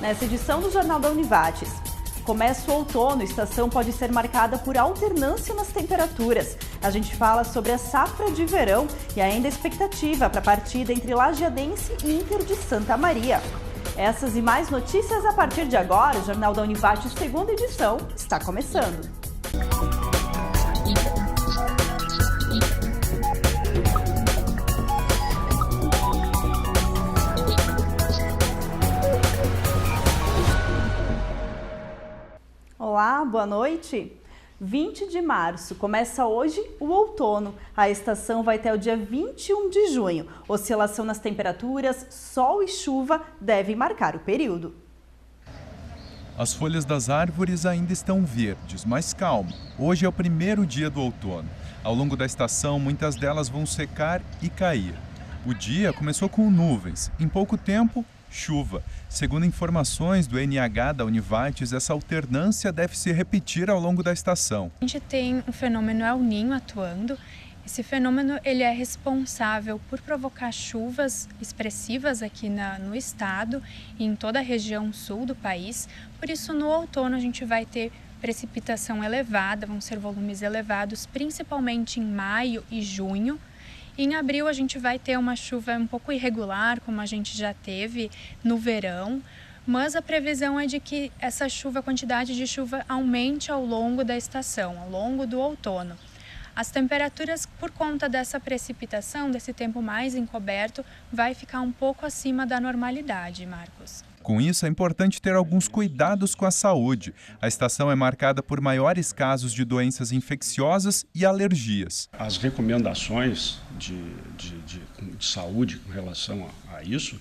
nessa edição do Jornal da Univates. Começa o outono, a estação pode ser marcada por alternância nas temperaturas. A gente fala sobre a safra de verão e ainda a expectativa para a partida entre Lajeadense e Inter de Santa Maria. Essas e mais notícias a partir de agora. O Jornal da Univates, segunda edição, está começando. Olá, boa noite. 20 de março, começa hoje o outono. A estação vai até o dia 21 de junho. Oscilação nas temperaturas, sol e chuva devem marcar o período. As folhas das árvores ainda estão verdes, mas calma. Hoje é o primeiro dia do outono. Ao longo da estação, muitas delas vão secar e cair. O dia começou com nuvens. Em pouco tempo, chuva. Segundo informações do NH da Univates, essa alternância deve se repetir ao longo da estação. A gente tem um fenômeno El Niño atuando. Esse fenômeno ele é responsável por provocar chuvas expressivas aqui no estado e em toda a região sul do país. Por isso, no outono, a gente vai ter precipitação elevada, vão ser volumes elevados, principalmente em maio e junho. Em abril a gente vai ter uma chuva um pouco irregular, como a gente já teve no verão, mas a previsão é de que essa chuva, a quantidade de chuva aumente ao longo da estação, ao longo do outono. As temperaturas, por conta dessa precipitação, desse tempo mais encoberto, vai ficar um pouco acima da normalidade, Marcos. Com isso, é importante ter alguns cuidados com a saúde. A estação é marcada por maiores casos de doenças infecciosas e alergias. As recomendações de saúde com relação a isso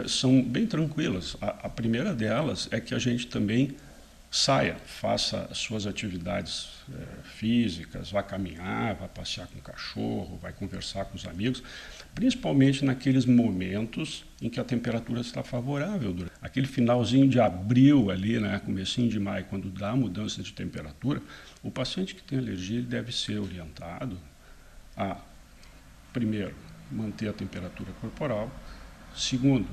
são bem tranquilas. A primeira delas é que a gente também saia, faça as suas atividades físicas, vá caminhar, vá passear com o cachorro, vai conversar com os amigos, principalmente naqueles momentos em que a temperatura está favorável. Aquele finalzinho de abril ali, comecinho de maio, quando dá a mudança de temperatura, o paciente que tem alergia ele deve ser orientado a, primeiro, manter a temperatura corporal, segundo,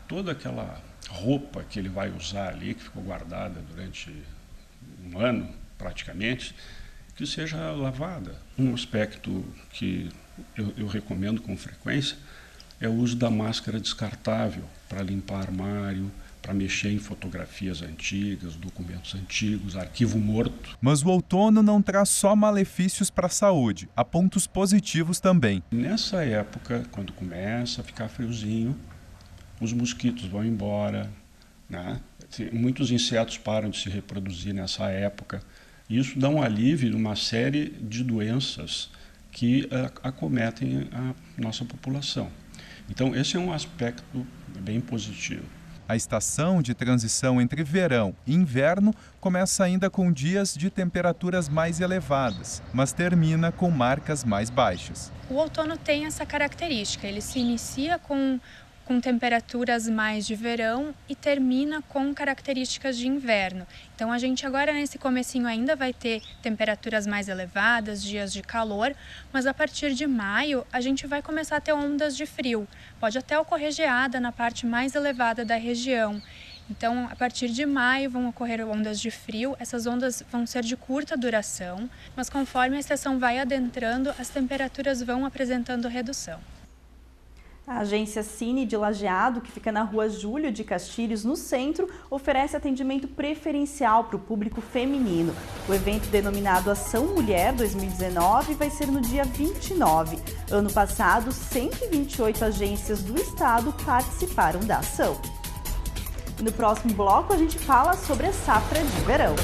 toda aquela roupa que ele vai usar ali, que ficou guardada durante um ano praticamente, que seja lavada. Um aspecto que eu recomendo com frequência é o uso da máscara descartável para limpar armário, para mexer em fotografias antigas, documentos antigos, arquivo morto. Mas o outono não traz só malefícios para a saúde, há pontos positivos também. Nessa época, quando começa a ficar friozinho, os mosquitos vão embora, Muitos insetos param de se reproduzir nessa época. Isso dá um alívio numa série de doenças que acometem a nossa população. Então, esse é um aspecto bem positivo. A estação de transição entre verão e inverno começa ainda com dias de temperaturas mais elevadas, mas termina com marcas mais baixas. O outono tem essa característica, ele se inicia com temperaturas mais de verão e termina com características de inverno. Então a gente agora nesse comecinho ainda vai ter temperaturas mais elevadas, dias de calor, mas a partir de maio a gente vai começar a ter ondas de frio. Pode até ocorrer geada na parte mais elevada da região. Então, a partir de maio vão ocorrer ondas de frio, essas ondas vão ser de curta duração, mas conforme a estação vai adentrando, as temperaturas vão apresentando redução. A agência Cine de Lajeado, que fica na rua Júlio de Castilhos, no centro, oferece atendimento preferencial para o público feminino. O evento denominado Ação Mulher 2019 vai ser no dia 29. Ano passado, 128 agências do estado participaram da ação. E no próximo bloco, a gente fala sobre a safra de verão.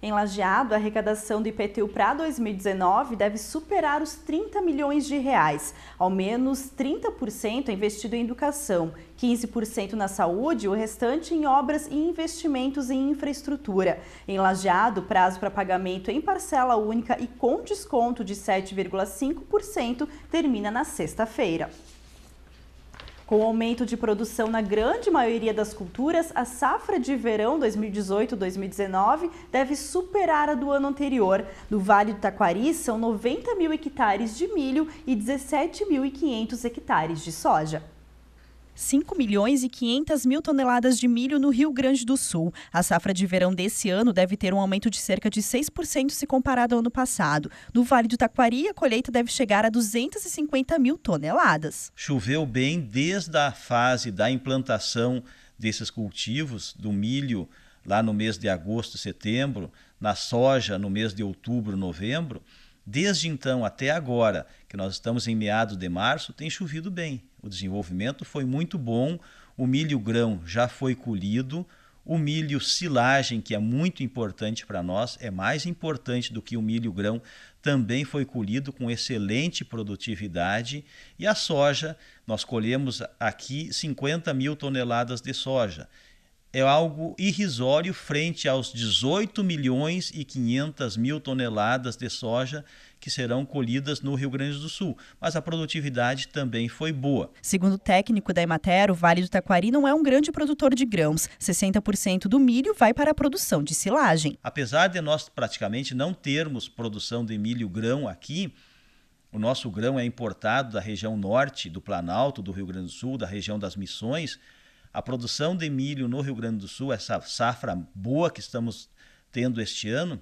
Em Lajeado, a arrecadação do IPTU para 2019 deve superar os 30 milhões de reais. Ao menos 30% é investido em educação, 15% na saúde e o restante em obras e investimentos em infraestrutura. Em Lajeado, o prazo para pagamento em parcela única e com desconto de 7,5% termina na sexta-feira. Com o aumento de produção na grande maioria das culturas, a safra de verão 2018-2019 deve superar a do ano anterior. No Vale do Taquari, são 90 mil hectares de milho e 17.500 hectares de soja. 5 milhões e 500 mil toneladas de milho no Rio Grande do Sul. A safra de verão desse ano deve ter um aumento de cerca de 6% se comparado ao ano passado. No Vale do Taquari, a colheita deve chegar a 250 mil toneladas. Choveu bem desde a fase da implantação desses cultivos, do milho lá no mês de agosto, setembro, na soja no mês de outubro, novembro. Desde então até agora, que nós estamos em meados de março, tem chovido bem. O desenvolvimento foi muito bom, o milho grão já foi colhido, o milho silagem, que é muito importante para nós, é mais importante do que o milho grão, também foi colhido com excelente produtividade. E a soja, nós colhemos aqui 50 mil toneladas de soja. É algo irrisório frente aos 18 milhões e 500 mil toneladas de soja que serão colhidas no Rio Grande do Sul. Mas a produtividade também foi boa. Segundo o técnico da Emater, o Vale do Taquari não é um grande produtor de grãos. 60% do milho vai para a produção de silagem. Apesar de nós praticamente não termos produção de milho grão aqui, o nosso grão é importado da região norte do Planalto, do Rio Grande do Sul, da região das Missões. A produção de milho no Rio Grande do Sul, essa safra boa que estamos tendo este ano,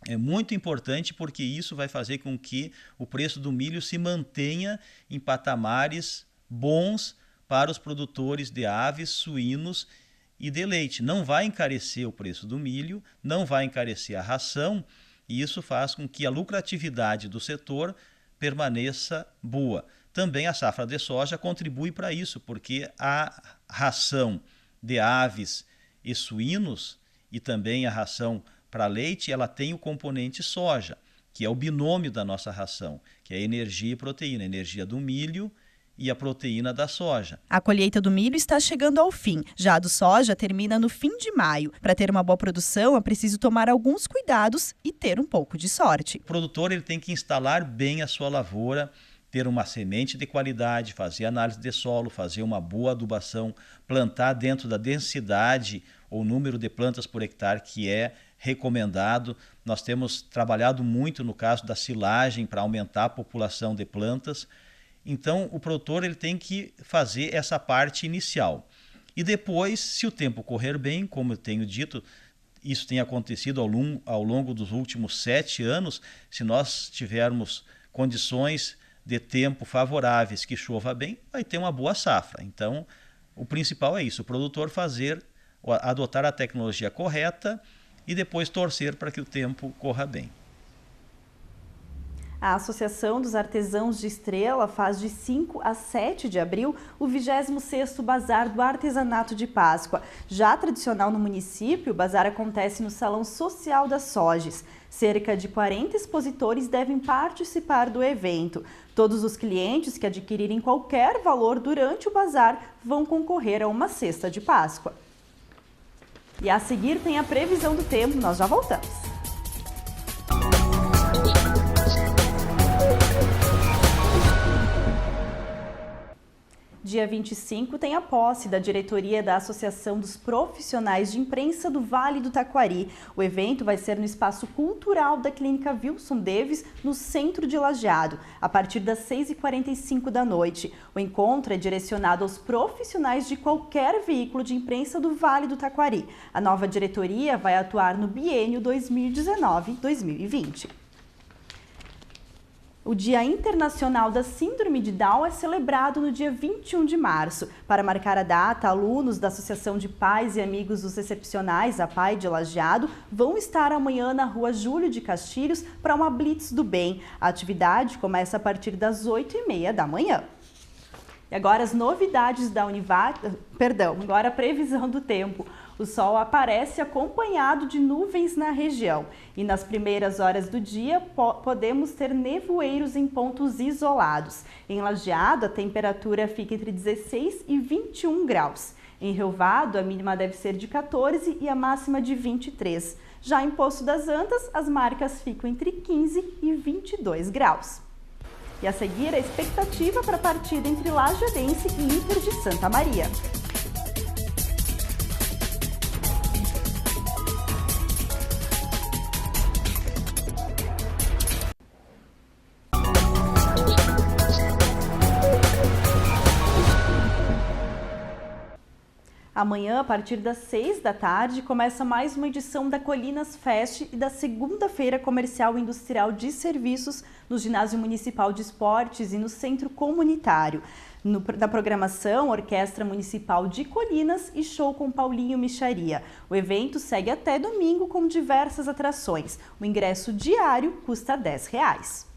é muito importante porque isso vai fazer com que o preço do milho se mantenha em patamares bons para os produtores de aves, suínos e de leite. Não vai encarecer o preço do milho, não vai encarecer a ração, e isso faz com que a lucratividade do setor permaneça boa. Também a safra de soja contribui para isso, porque a ração de aves e suínos e também a ração para leite, ela tem o componente soja, que é o binômio da nossa ração, que é energia e proteína, a energia do milho e a proteína da soja. A colheita do milho está chegando ao fim. Já a do soja termina no fim de maio. Para ter uma boa produção, é preciso tomar alguns cuidados e ter um pouco de sorte. O produtor ele tem que instalar bem a sua lavoura, ter uma semente de qualidade, fazer análise de solo, fazer uma boa adubação, plantar dentro da densidade ou número de plantas por hectare que é recomendado. Nós temos trabalhado muito no caso da silagem para aumentar a população de plantas. Então, o produtor ele tem que fazer essa parte inicial. E depois, se o tempo correr bem, como eu tenho dito, isso tem acontecido ao longo dos últimos 7 anos, se nós tivermos condições de tempo favoráveis, que chova bem, vai ter uma boa safra. Então, o principal é isso, o produtor adotar a tecnologia correta e depois torcer para que o tempo corra bem. A Associação dos Artesãos de Estrela faz de 5 a 7 de abril o 26º Bazar do Artesanato de Páscoa. Já tradicional no município, o bazar acontece no Salão Social das Soges. Cerca de 40 expositores devem participar do evento. Todos os clientes que adquirirem qualquer valor durante o bazar vão concorrer a uma cesta de Páscoa. E a seguir tem a previsão do tempo, nós já voltamos. Dia 25 tem a posse da diretoria da Associação dos Profissionais de Imprensa do Vale do Taquari. O evento vai ser no Espaço Cultural da Clínica Wilson Davis, no centro de Lajeado, a partir das 6h45 da noite. O encontro é direcionado aos profissionais de qualquer veículo de imprensa do Vale do Taquari. A nova diretoria vai atuar no biênio 2019-2020. O Dia Internacional da Síndrome de Down é celebrado no dia 21 de março. Para marcar a data, alunos da Associação de Pais e Amigos dos Excepcionais, a PAI de Lajeado, vão estar amanhã na Rua Júlio de Castilhos para uma Blitz do Bem. A atividade começa a partir das 8h30 da manhã. E agora as novidades da agora a previsão do tempo. O sol aparece acompanhado de nuvens na região e nas primeiras horas do dia podemos ter nevoeiros em pontos isolados. Em Lajeado, a temperatura fica entre 16 e 21 graus. Em Rio Vado, a mínima deve ser de 14 e a máxima de 23. Já em Poço das Antas, as marcas ficam entre 15 e 22 graus. E a seguir, a expectativa para a partida entre Lajadense e Inter de Santa Maria. Amanhã, a partir das 6 da tarde, começa mais uma edição da Colinas Fest e da Segunda-feira Comercial e Industrial de Serviços no Ginásio Municipal de Esportes e no Centro Comunitário. Da programação, Orquestra Municipal de Colinas e show com Paulinho Micharia. O evento segue até domingo com diversas atrações. O ingresso diário custa R$10.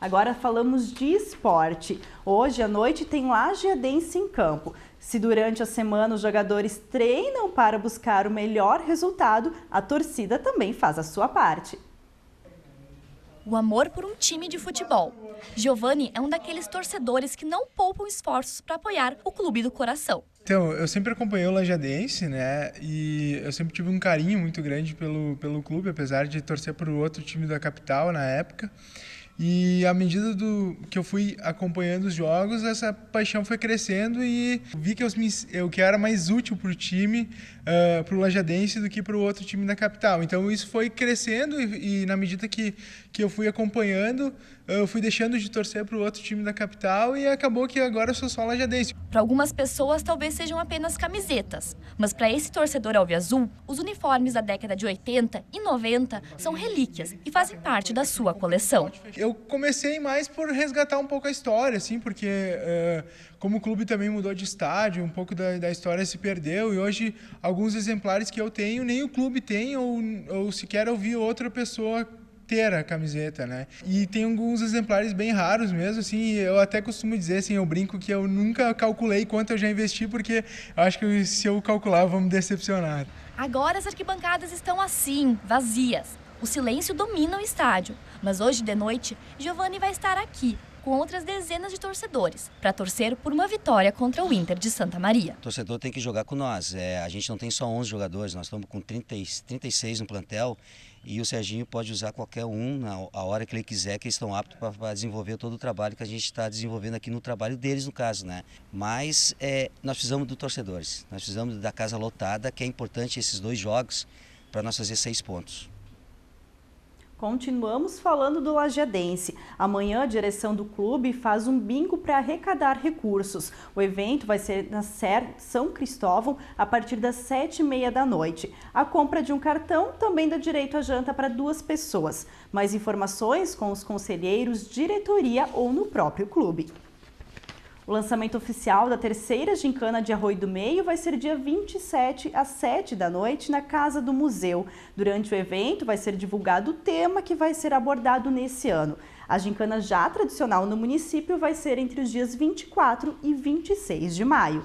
Agora falamos de esporte. Hoje à noite tem Lajadense em campo. Se durante a semana os jogadores treinam para buscar o melhor resultado, a torcida também faz a sua parte. O amor por um time de futebol. Giovanni é um daqueles torcedores que não poupam esforços para apoiar o clube do coração. Então, eu sempre acompanhei o Lajadense, né? E eu sempre tive um carinho muito grande pelo clube, apesar de torcer para o outro time da capital na época. E à medida que eu fui acompanhando os jogos, essa paixão foi crescendo e vi que eu era mais útil para o time, para o Lajadense, do que para o outro time da capital. Então isso foi crescendo e na medida que eu fui acompanhando, eu fui deixando de torcer para o outro time da capital e acabou que agora eu sou só Lajadense. Para algumas pessoas talvez sejam apenas camisetas, mas para esse torcedor alviazul, os uniformes da década de 80 e 90 são relíquias e fazem parte da sua coleção. Eu comecei mais por resgatar um pouco a história, assim, porque como o clube também mudou de estádio, um pouco da história se perdeu e hoje alguns exemplares que eu tenho, nem o clube tem ou sequer eu vi outra pessoa ter a camiseta, né? E tem alguns exemplares bem raros mesmo, assim, eu até costumo dizer, assim, eu brinco que eu nunca calculei quanto eu já investi, porque eu acho que se eu calcular eu vou me decepcionar. Agora as arquibancadas estão assim, vazias. O silêncio domina o estádio, mas hoje de noite, Giovanni vai estar aqui com outras dezenas de torcedores para torcer por uma vitória contra o Inter de Santa Maria. O torcedor tem que jogar com nós. A gente não tem só 11 jogadores, nós estamos com 36 no plantel e o Serginho pode usar qualquer um a hora que ele quiser, que eles estão aptos para desenvolver todo o trabalho que a gente está desenvolvendo aqui no trabalho deles, no caso, né? Mas nós precisamos dos torcedores, nós precisamos da casa lotada, que é importante esses 2 jogos para nós fazer 6 pontos. Continuamos falando do Lajadense. Amanhã a direção do clube faz um bingo para arrecadar recursos. O evento vai ser na São Cristóvão a partir das 7h30 da noite. A compra de um cartão também dá direito a janta para 2 pessoas. Mais informações com os conselheiros, diretoria ou no próprio clube. O lançamento oficial da 3ª Gincana de Arroio do Meio vai ser dia 27 às 7 da noite na Casa do Museu. Durante o evento vai ser divulgado o tema que vai ser abordado nesse ano. A gincana já tradicional no município vai ser entre os dias 24 e 26 de maio.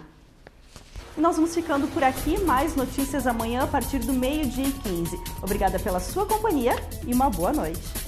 E nós vamos ficando por aqui, mais notícias amanhã a partir do 12h15. Obrigada pela sua companhia e uma boa noite.